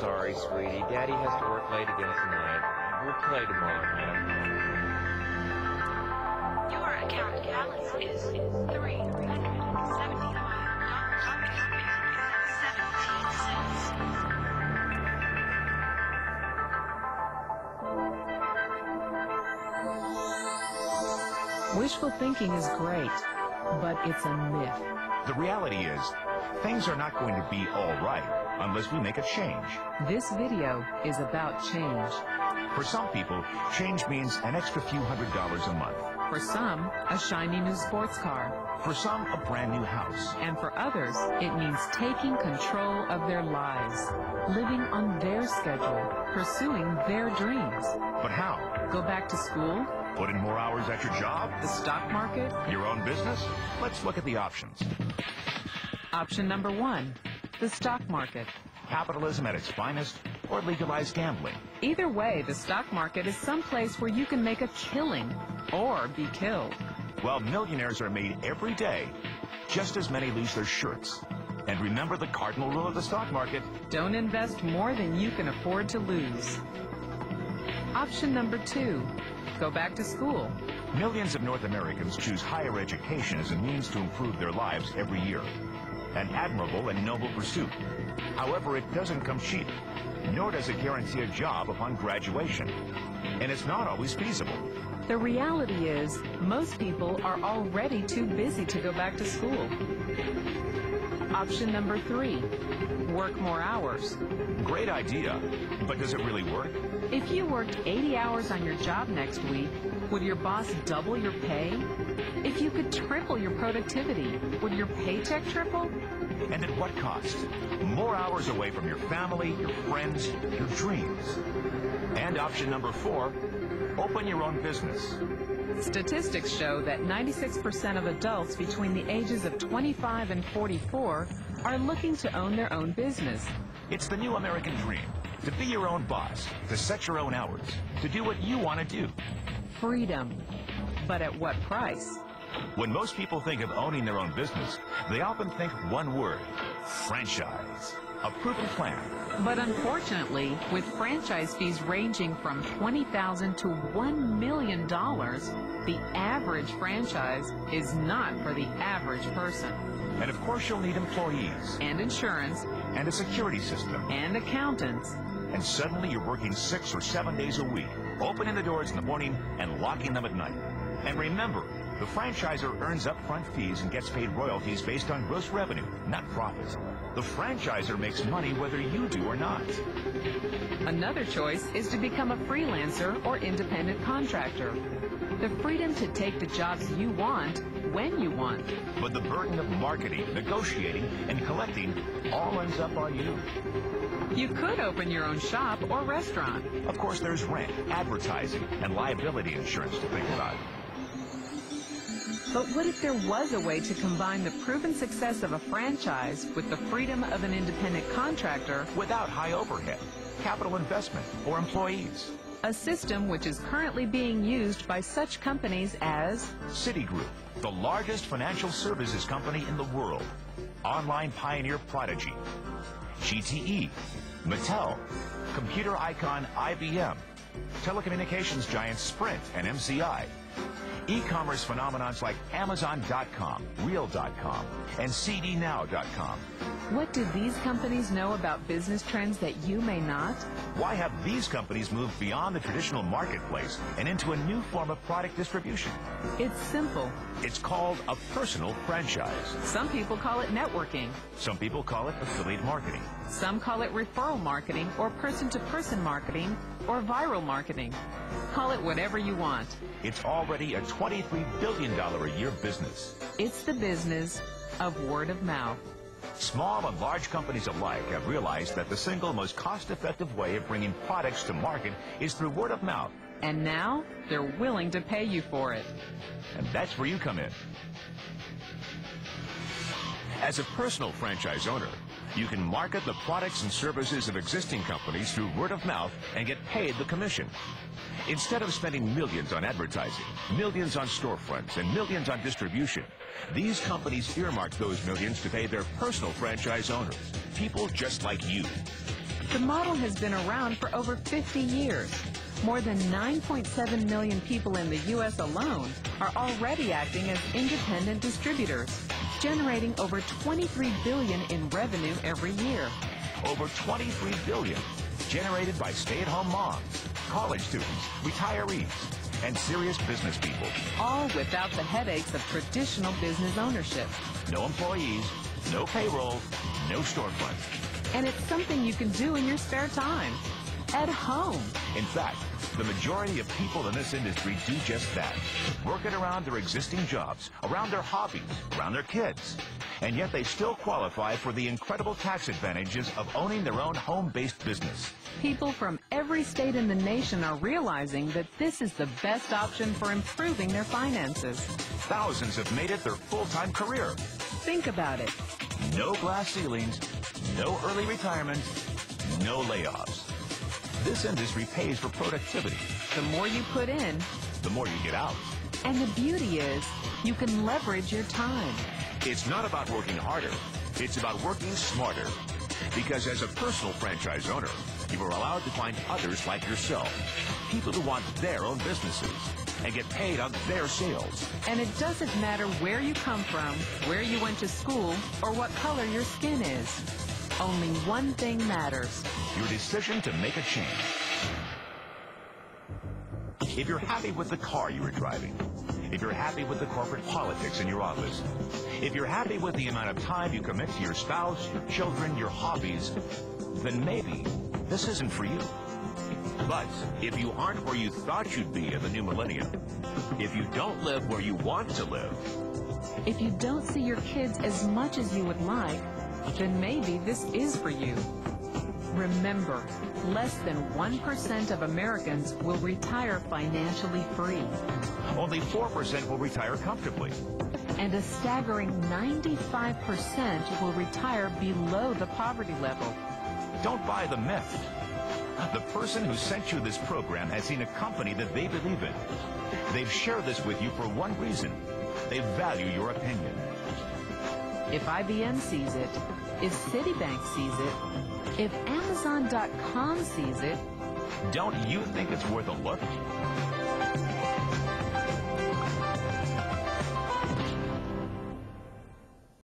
sorry, sweetie. Daddy has to work late again tonight. We'll play tomorrow night. Your account balance is $375.17. Wishful thinking is great, but it's a myth. The reality is, things are not going to be all right unless we make a change. This video is about change. For some people, change means an extra few $100s a month. For some, a shiny new sports car. For some, a brand new house. And for others, it means taking control of their lives, living on their schedule, pursuing their dreams. But how? Go back to school? Put in more hours at your job? The stock market? Your own business? Let's look at the options. Option number 1, the stock market. Capitalism at its finest, or legalized gambling. Either way, the stock market is someplace where you can make a killing or be killed. While millionaires are made every day, just as many lose their shirts. And remember the cardinal rule of the stock market: don't invest more than you can afford to lose. Option number 2, go back to school. Millions of North Americans choose higher education as a means to improve their lives every year. An admirable and noble pursuit. However, it doesn't come cheap, nor does it guarantee a job upon graduation. And it's not always feasible. The reality is, most people are already too busy to go back to school. Option number 3, work more hours. Great idea, but does it really work? If you worked 80 hours on your job next week, would your boss double your pay? If you could triple your productivity, would your paycheck triple? And at what cost? More hours away from your family, your friends, your dreams. And option number 4, open your own business. Statistics show that 96% of adults between the ages of 25 and 44 are looking to own their own business. It's the new American dream. To be your own boss, to set your own hours, to do what you want to do. Freedom. But at what price? When most people think of owning their own business, they often think one word: franchise. A proven plan. But unfortunately, with franchise fees ranging from $20,000 to $1 million, the average franchise is not for the average person. And of course you'll need employees. And insurance. And a security system. And accountants. And suddenly you're working 6 or 7 days a week, opening the doors in the morning and locking them at night. And remember, the franchisor earns upfront fees and gets paid royalties based on gross revenue, not profits. The franchisor makes money whether you do or not. Another choice is to become a freelancer or independent contractor. The freedom to take the jobs you want when you want. But the burden of marketing, negotiating, and collecting all ends up on you. You could open your own shop or restaurant. Of course, there's rent, advertising, and liability insurance to think about. But what if there was a way to combine the proven success of a franchise with the freedom of an independent contractor without high overhead, capital investment, or employees? A system which is currently being used by such companies as Citigroup, the largest financial services company in the world. Online pioneer Prodigy. GTE, Mattel, computer icon IBM, telecommunications giants Sprint and MCI, e-commerce phenomenons like Amazon.com, Real.com, and CDNow.com. What do these companies know about business trends that you may not? Why have these companies moved beyond the traditional marketplace and into a new form of product distribution? It's simple. It's called a personal franchise. Some people call it networking. Some people call it affiliate marketing. Some call it referral marketing or person-to-person marketing or viral marketing. Call it whatever you want. It's already a $23 billion a year business. It's the business of word of mouth. Small and large companies alike have realized that the single most cost-effective way of bringing products to market is through word of mouth. And now, they're willing to pay you for it. And that's where you come in. As a personal franchise owner, you can market the products and services of existing companies through word of mouth and get paid the commission. Instead of spending millions on advertising, millions on storefronts, and millions on distribution, these companies earmark those millions to pay their personal franchise owners, people just like you. The model has been around for over 50 years. More than 9.7 million people in the U.S. alone are already acting as independent distributors, generating over $23 billion in revenue every year. Over $23 billion generated by stay-at-home moms, college students, retirees, and serious business people. All without the headaches of traditional business ownership. No employees, no payroll, no storefront. And it's something you can do in your spare time, at home. In fact, the majority of people in this industry do just that. Working around their existing jobs, around their hobbies, around their kids. And yet they still qualify for the incredible tax advantages of owning their own home-based business. People from every state in the nation are realizing that this is the best option for improving their finances. Thousands have made it their full-time career. Think about it. No glass ceilings, no early retirement, no layoffs. This industry pays for productivity. The more you put in, The more you get out. and the beauty is, you can leverage your time. It's not about working harder. It's about working smarter. Because as a personal franchise owner, you are allowed to find others like yourself. People who want their own businesses and get paid on their sales. And it doesn't matter where you come from, where you went to school, or what color your skin is. Only one thing matters. Your decision to make a change. If you're happy with the car you are driving, if you're happy with the corporate politics in your office, if you're happy with the amount of time you commit to your spouse, your children, your hobbies, then maybe this isn't for you. But if you aren't where you thought you'd be in the new millennium, if you don't live where you want to live, If you don't see your kids as much as you would like, then maybe this is for you. Remember, less than 1% of Americans will retire financially free, only 4% will retire comfortably. and a staggering 95% will retire below the poverty level. Don't buy the myth. The person who sent you this program has seen a company that they believe in. They've shared this with you for one reason. They value your opinion. If IBM sees it, if Citibank sees it, if Amazon.com sees it, Don't you think it's worth a look?